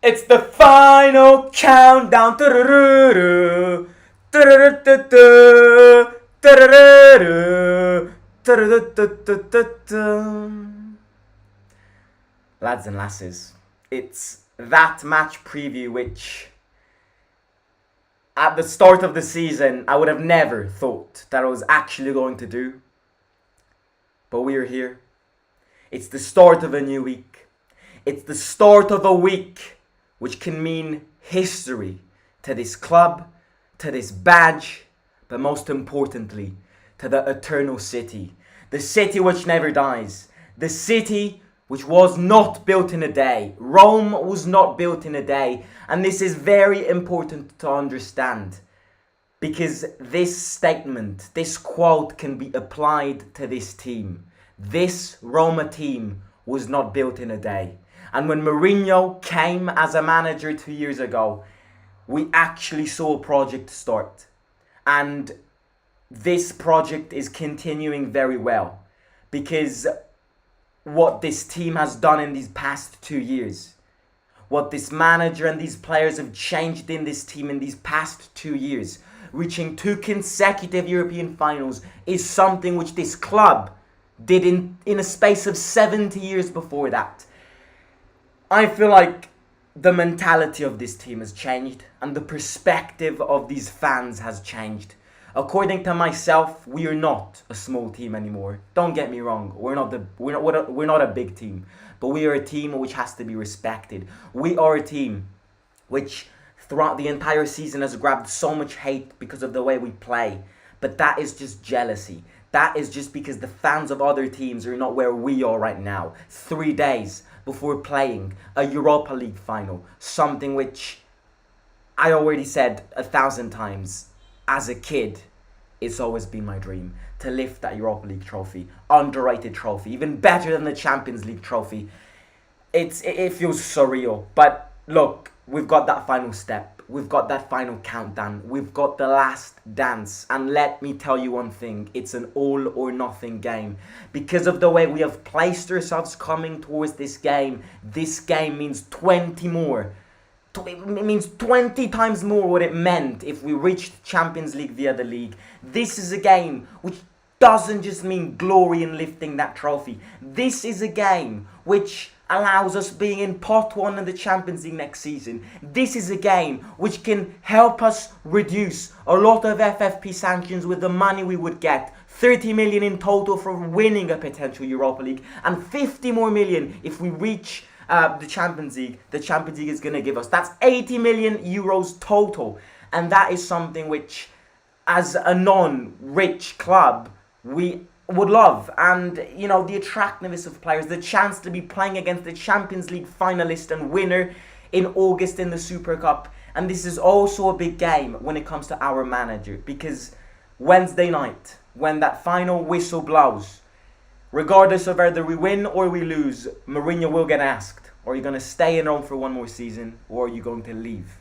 It's the final countdown. Du-du-du-du. Du-du-du-du-du. Du-du-du-du. Du-du-du-du-du-du. Lads and lasses, it's that match preview which at the start of the season I would have never thought that I was actually going to do. But we are here. It's the start of a new week. It's the start of a week which can mean history to this club, to this badge, but most importantly, to the eternal city. The city which never dies. The city which was not built in a day. Rome was not built in a day. And this is very important to understand, because this statement, this quote can be applied to this team. This Roma team was not built in a day. And when Mourinho came as a manager 2 years ago, we actually saw a project start. And this project is continuing very well, because what this team has done in these past 2 years, what this manager and these players have changed in this team in these past 2 years, reaching 2 consecutive European finals, is something which this club did in a space of 70 years before that. I feel like the mentality of this team has changed, and the perspective of these fans has changed. According to myself, we are not a small team anymore. Don't get me wrong. We're not a big team, but we are a team which has to be respected. We are a team which throughout the entire season has grabbed so much hate because of the way we play. But that is just jealousy. That is just because the fans of other teams are not where we are right now. 3 days before playing a Europa League final. Something which I already said 1,000 times. As a kid, it's always been my dream to lift that Europa League trophy. Underrated trophy. Even better than the Champions League trophy. It feels surreal. But look, we've got that final step. We've got that final countdown. We've got the last dance. And let me tell you one thing. It's an all or nothing game. Because of the way we have placed ourselves coming towards this game means 20 more. It means 20 times more what it meant if we reached Champions League via the league. This is a game which doesn't just mean glory in lifting that trophy. This is a game which allows us being in pot 1 in the Champions League next season. This is a game which can help us reduce a lot of FFP sanctions with the money we would get. 30 million in total for winning a potential Europa League, and 50 more million if we reach the Champions League. The Champions League is going to give us. That's 80 million euros total. And that is something which, as a non-rich club, we would love. And, you know, the attractiveness of players, the chance to be playing against the Champions League finalist and winner in August in the Super Cup. And this is also a big game when it comes to our manager, because Wednesday night, when that final whistle blows, regardless of whether we win or we lose, Mourinho will get asked, are you going to stay in Rome for one more season, or are you going to leave?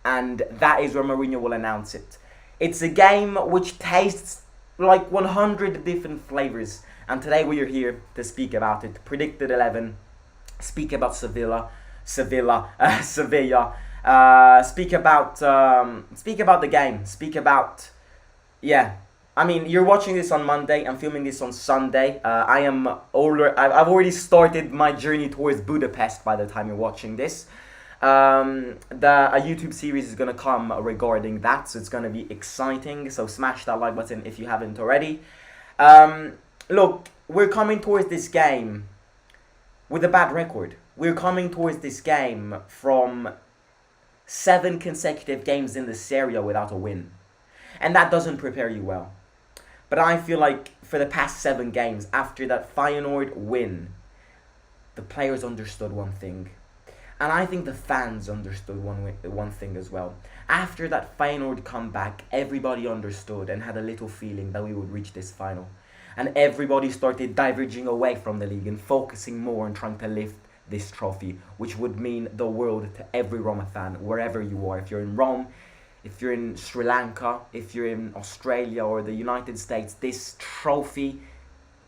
And that is where Mourinho will announce it. It's a game which tastes like 100 different flavors. And today we are here to speak about it. Predicted 11. Speak about Sevilla. Speak about the game. Speak about, I mean, you're watching this on Monday. I'm filming this on Sunday. I've already started my journey towards Budapest by the time you're watching this. A YouTube series is going to come regarding that, so it's going to be exciting. So smash that like button if you haven't already. Look, we're coming towards this game with a bad record. We're coming towards this game from 7 consecutive games in the Serie A without a win. And that doesn't prepare you well. But I feel like for the past 7 games, after that Feyenoord win, the players understood one thing. And I think the fans understood one thing as well. After that Feyenoord comeback, everybody understood and had a little feeling that we would reach this final. And everybody started diverging away from the league and focusing more on trying to lift this trophy, which would mean the world to every Roma fan, wherever you are. If you're in Rome, if you're in Sri Lanka, if you're in Australia or the United States, this trophy,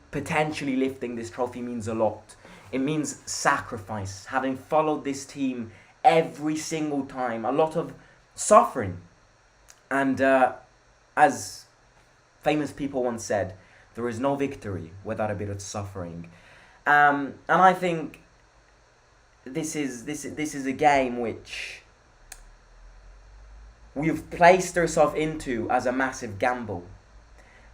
potentially lifting this trophy, means a lot. It means sacrifice. Having followed this team every single time, a lot of suffering. And as famous people once said, there is no victory without a bit of suffering. And I think this is a game which we've placed ourselves into as a massive gamble.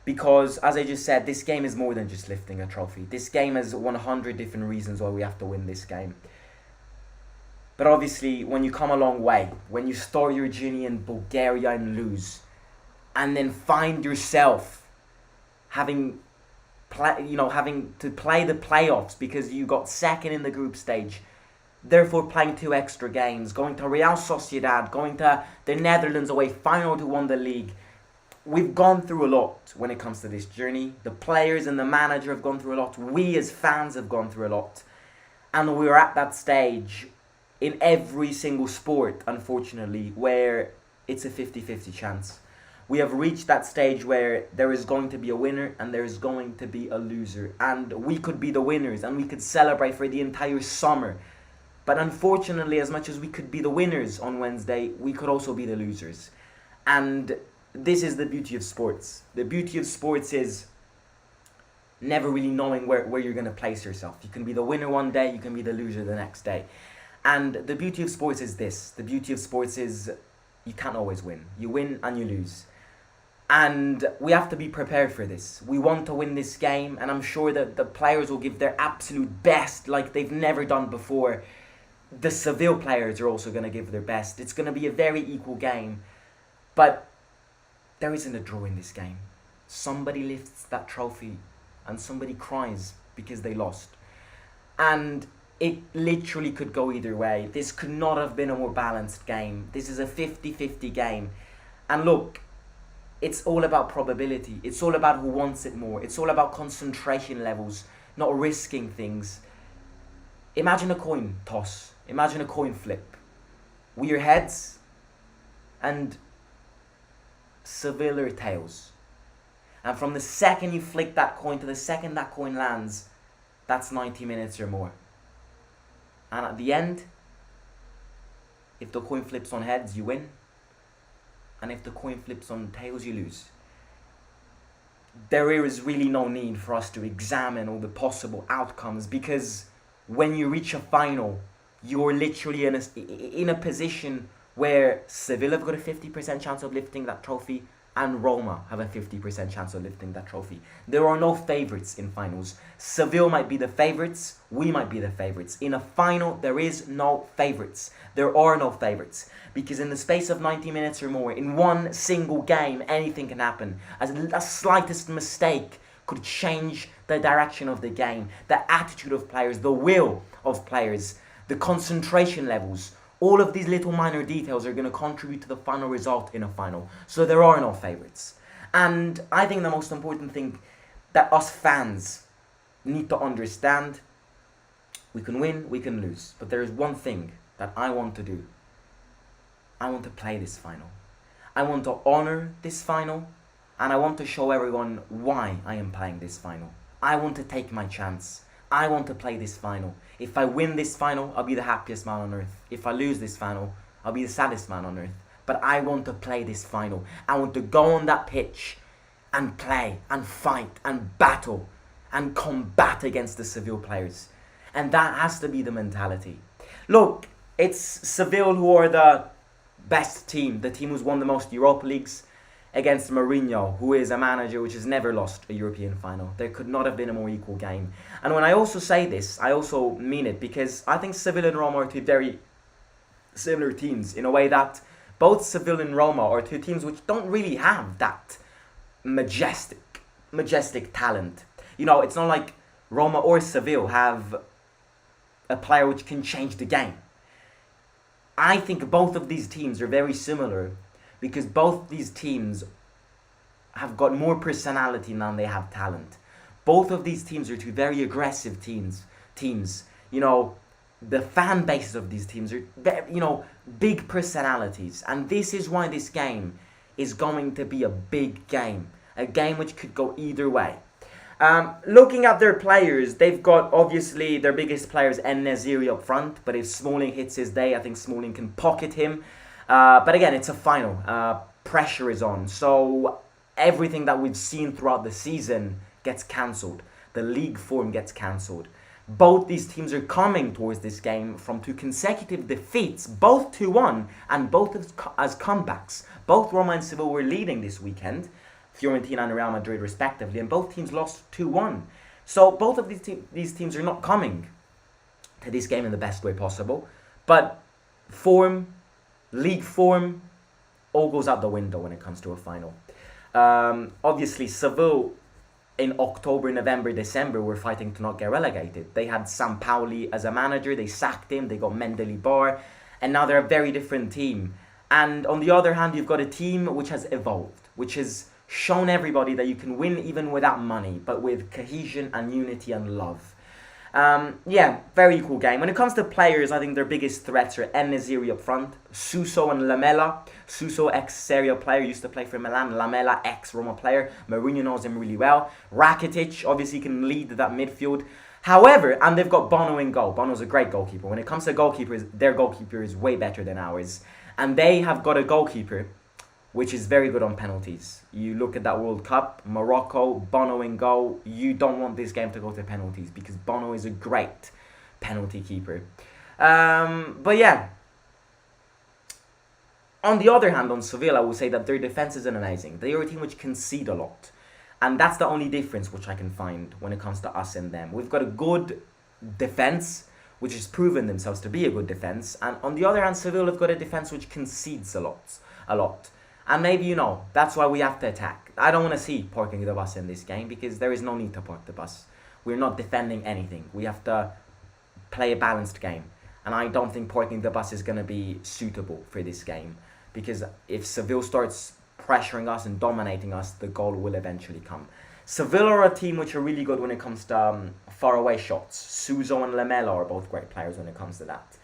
Because, as I just said, this game is more than just lifting a trophy. This game has 100 different reasons why we have to win this game. But obviously, when you come a long way, when you start your journey in Bulgaria and lose, and then find yourself having to play the playoffs because you got second in the group stage, therefore playing 2 extra games, going to Real Sociedad, going to the Netherlands away, final to win the league. We've gone through a lot when it comes to this journey. The players and the manager have gone through a lot. We as fans have gone through a lot. And we're at that stage in every single sport, unfortunately, where it's a 50-50 chance. We have reached that stage where there is going to be a winner and there is going to be a loser. And we could be the winners and we could celebrate for the entire summer. But unfortunately, as much as we could be the winners on Wednesday, we could also be the losers. And this is the beauty of sports. The beauty of sports is never really knowing where you're going to place yourself. You can be the winner one day, you can be the loser the next day. And the beauty of sports is this. The beauty of sports is you can't always win. You win and you lose. And we have to be prepared for this. We want to win this game, and I'm sure that the players will give their absolute best like they've never done before. The Seville players are also going to give their best. It's going to be a very equal game. But there isn't a draw in this game. Somebody lifts that trophy and somebody cries because they lost. And it literally could go either way. This could not have been a more balanced game. This is a 50-50 game. And look, it's all about probability. It's all about who wants it more. It's all about concentration levels, not risking things. Imagine a coin toss. Imagine a coin flip. We're heads and Seville are tails. And from the second you flick that coin to the second that coin lands, that's 90 minutes or more. And at the end, if the coin flips on heads, you win. And if the coin flips on tails, you lose. There is really no need for us to examine all the possible outcomes, because when you reach a final, you're literally in a position where Sevilla have got a 50% chance of lifting that trophy and Roma have a 50% chance of lifting that trophy. There are no favourites in finals. Seville might be the favourites, we might be the favourites. In a final, there is no favourites. There are no favourites. Because in the space of 90 minutes or more, in one single game, anything can happen. A slightest mistake could change the direction of the game, the attitude of players, the will of players, the concentration levels. All of these little minor details are going to contribute to the final result in a final. So there are no favourites. And I think the most important thing that us fans need to understand, we can win, we can lose. But there is one thing that I want to do. I want to play this final. I want to honour this final. And I want to show everyone why I am playing this final. I want to take my chance. I want to play this final. If I win this final, I'll be the happiest man on earth. If I lose this final, I'll be the saddest man on earth. But I want to play this final. I want to go on that pitch and play and fight and battle and combat against the Seville players. And that has to be the mentality. Look, it's Seville who are the best team. The team who's won the most Europa Leagues, against Mourinho, who is a manager which has never lost a European final. There could not have been a more equal game. And when I also say this, I also mean it, because I think Sevilla and Roma are two very similar teams in a way that both Sevilla and Roma are two teams which don't really have that majestic talent. You know, it's not like Roma or Seville have a player which can change the game. I think both of these teams are very similar, because both these teams have got more personality than they have talent. Both of these teams are two very aggressive teams. You know, the fan bases of these teams are, big personalities. And this is why this game is going to be a big game. A game which could go either way. Looking at their players, they've got obviously their biggest players, En-Nesyri up front. But if Smalling hits his day, I think Smalling can pocket him. But again, it's a final. Pressure is on. So everything that we've seen throughout the season gets cancelled. The league form gets cancelled. Both these teams are coming towards this game from 2 consecutive defeats, both 2-1, and both as comebacks. Both Roma and Sevilla were leading this weekend, Fiorentina and Real Madrid respectively, and both teams lost 2-1. So both of these teams are not coming to this game in the best way possible. But form, league form, all goes out the window when it comes to a final. Obviously, Seville in October, November, December were fighting to not get relegated. They had Sampaoli as a manager, they sacked him, they got Mendilibar, and now they're a very different team. And on the other hand, you've got a team which has evolved, which has shown everybody that you can win even without money, but with cohesion and unity and love. Very cool game. When it comes to players, I think their biggest threats are En-Nesyri up front, Suso and Lamela. Suso, ex-Serie A player, used to play for Milan. Lamela, ex-Roma player. Mourinho knows him really well. Rakitic, obviously, can lead that midfield. However, and they've got Bono in goal. Bono's a great goalkeeper. When it comes to goalkeepers, their goalkeeper is way better than ours. And they have got a goalkeeper which is very good on penalties. You look at that World Cup, Morocco, Bono in goal. You don't want this game to go to penalties because Bono is a great penalty keeper. But yeah. On the other hand, on Sevilla, I would say that their defense isn't amazing. They are a team which concede a lot. And that's the only difference which I can find when it comes to us and them. We've got a good defense, which has proven themselves to be a good defense. And on the other hand, Sevilla have got a defense which concedes a lot. And maybe, that's why we have to attack. I don't want to see parking the bus in this game because there is no need to park the bus. We're not defending anything. We have to play a balanced game. And I don't think parking the bus is going to be suitable for this game. Because if Seville starts pressuring us and dominating us, the goal will eventually come. Sevilla are a team which are really good when it comes to far-away shots. Suso and Lamela are both great players when it comes to that.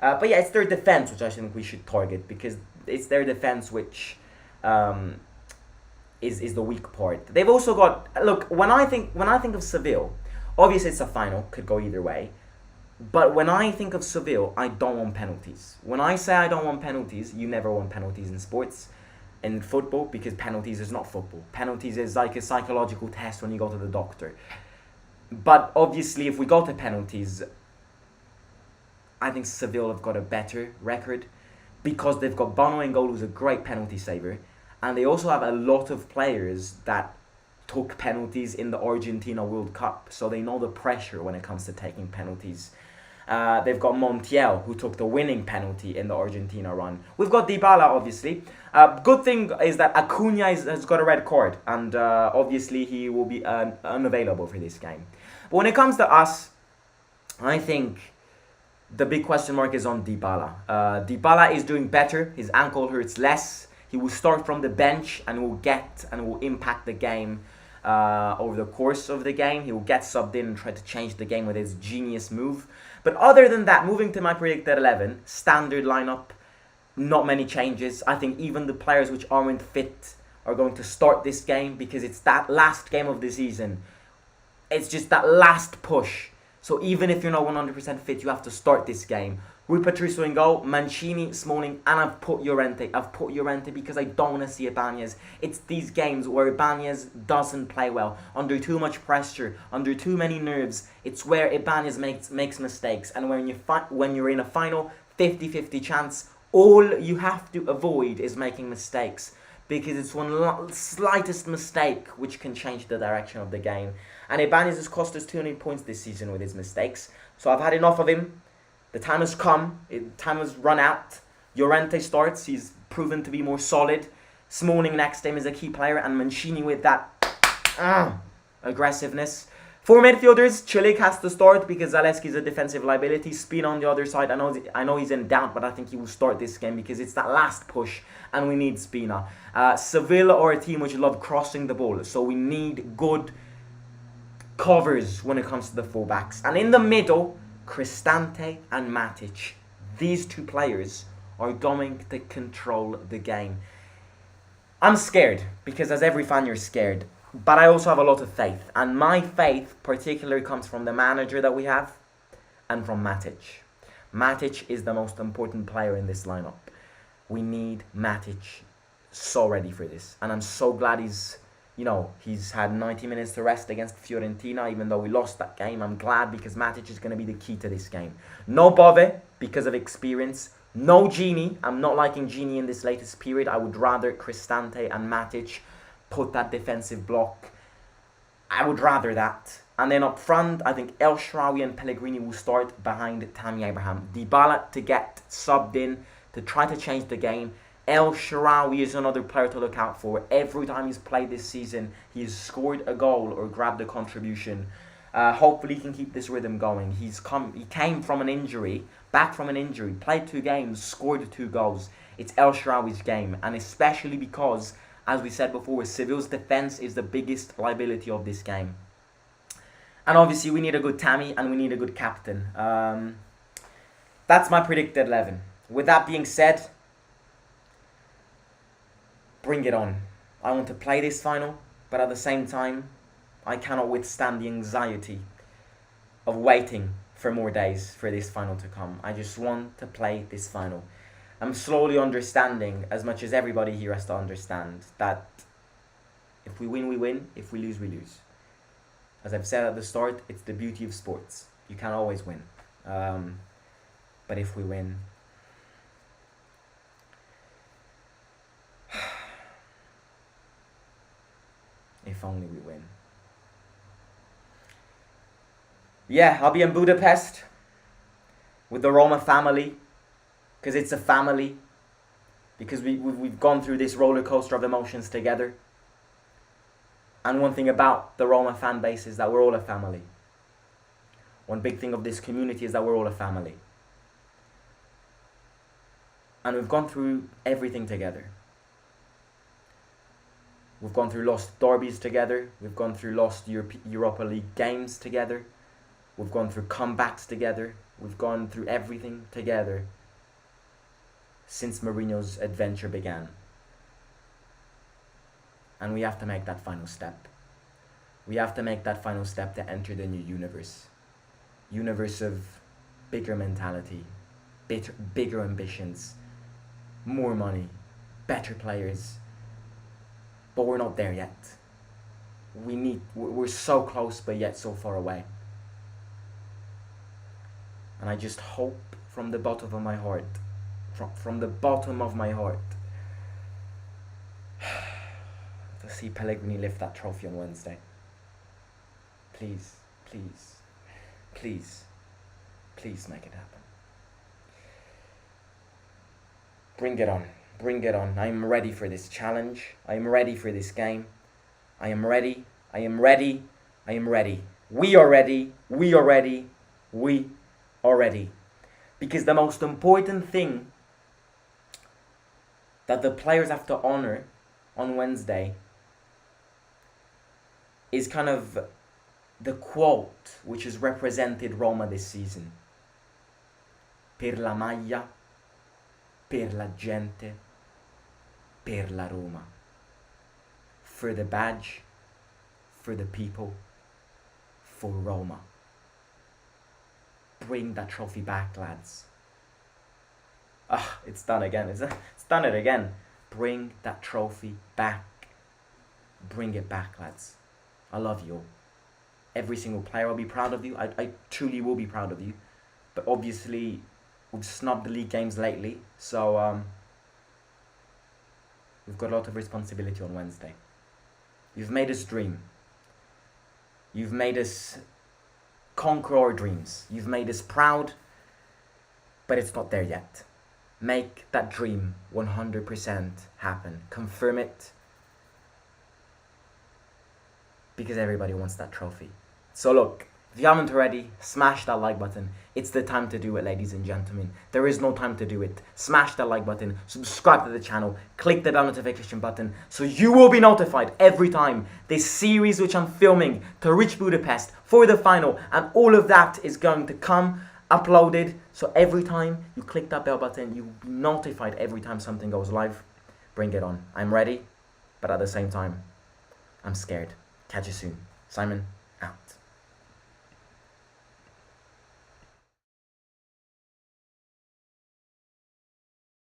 But yeah, it's their defense which I think we should target because it's their defense which is the weak part. They've also got when I think of Seville, obviously it's a final, could go either way. But when I think of Seville, I don't want penalties. When I say I don't want penalties, you never want penalties in sports, in football, because penalties is not football. Penalties is like a psychological test when you go to the doctor. But obviously, if we go to penalties, I think Seville have got a better record because they've got Bono in goal, who's a great penalty saver, and they also have a lot of players that took penalties in the Argentina World Cup, so they know the pressure when it comes to taking penalties. They've got Montiel, who took the winning penalty in the Argentina run. We've got Dybala, obviously. Good thing is that Acuna has got a red card, and obviously he will be unavailable for this game. But when it comes to us, I think the big question mark is on Dybala. Dybala is doing better. His ankle hurts less. He will start from the bench and will impact the game over the course of the game. He will get subbed in and try to change the game with his genius move. But other than that, moving to my predicted 11, standard lineup, not many changes. I think even the players which aren't fit are going to start this game because it's that last game of the season. It's just that last push. So even if you're not 100% fit, you have to start this game. Rui Patricio in goal, Mancini, Smalling, and I've put Llorente. Because I don't want to see Ibanez. It's these games where Ibanez doesn't play well, under too much pressure, under too many nerves. It's where Ibanez makes mistakes. And when you're in a final 50-50 chance, all you have to avoid is making mistakes. Because it's one slightest mistake which can change the direction of the game. And Ibanez has cost us 200 points this season with his mistakes. So I've had enough of him. The time has come. Time has run out. Llorente starts. He's proven to be more solid. Smalling next time is a key player. And Mancini with that aggressiveness. For midfielders, Chilik has to start because Zaleski is a defensive liability. Spina on the other side. I know he's in doubt, but I think he will start this game because it's that last push and we need Spina. Sevilla are a team which love crossing the ball. So we need good covers when it comes to the fullbacks. And in the middle, Cristante and Matic. These two players are going to control the game. I'm scared because as every fan you're scared. But I also have a lot of faith. And my faith particularly comes from the manager that we have and from Matic. Matic is the most important player in this lineup. We need Matic so ready for this. And I'm so glad he's had 90 minutes to rest against Fiorentina, even though we lost that game. I'm glad because Matic is going to be the key to this game. No Bove because of experience. No Gini. I'm not liking Gini in this latest period. I would rather Cristante and Matic put that defensive block. I would rather that. And then up front, I think El Shaarawy and Pellegrini will start behind Tammy Abraham. Dybala to get subbed in to try to change the game. El Shaarawy is another player to look out for. Every time he's played this season, he's scored a goal or grabbed a contribution. Hopefully he can keep this rhythm going. He came from an injury, back from an injury, played 2 games, scored 2 goals. It's El Shaarawy's game, and especially because, as we said before, Sevilla's defense is the biggest liability of this game. And obviously we need a good Tammy and we need a good captain. That's my predicted 11. With that being said, bring it on. I want to play this final, but at the same time, I cannot withstand the anxiety of waiting for more days for this final to come. I just want to play this final. I'm slowly understanding, as much as everybody here has to understand, that if we win, we win. If we lose, we lose. As I've said at the start, it's the beauty of sports. You can't always win. But if we win... if only we win. Yeah, I'll be in Budapest with the Roma family, because it's a family, because we've gone through this roller coaster of emotions together. And one thing about the Roma fan base is that we're all a family. One big thing of this community is that we're all a family. And we've gone through everything together. We've gone through lost derbies together. We've gone through lost Europa League games together. We've gone through comebacks together. We've gone through everything together since Mourinho's adventure began. And we have to make that final step. We have to make that final step to enter the new universe. Universe of bigger mentality, bigger ambitions, more money, better players. But we're not there yet. We're so close, but yet so far away. And I just hope from the bottom of my heart, from the bottom of my heart, to see Pellegrini lift that trophy on Wednesday. Please, please, please, please make it happen. Bring it on. Bring it on. I am ready for this challenge. I am ready for this game. I am ready. I am ready. I am ready. We are ready. We are ready. We are ready. Because the most important thing that the players have to honor on Wednesday is kind of the quote which has represented Roma this season. Per la maglia, per la gente, per la Roma. For the badge, for the people, for Roma. Bring that trophy back, lads. It's done again. It's done it again. Bring that trophy back. Bring it back, lads. I love you all. Every single player will be proud of you. I truly will be proud of you. But obviously, we've snubbed the league games lately. So, we've got a lot of responsibility on Wednesday. You've made us dream. You've made us conquer our dreams. You've made us proud. But it's not there yet. Make that dream 100% happen. Confirm it. Because everybody wants that trophy. So look, if you haven't already, smash that like button. It's the time to do it, ladies and gentlemen. There is no time to do it. Smash that like button, subscribe to the channel, click the bell notification button so you will be notified every time this series which I'm filming to reach Budapest for the final, and all of that is going to come uploaded. So every time you click that bell button, you will be notified every time something goes live. Bring it on. I'm ready, but at the same time, I'm scared. Catch you soon. Simon.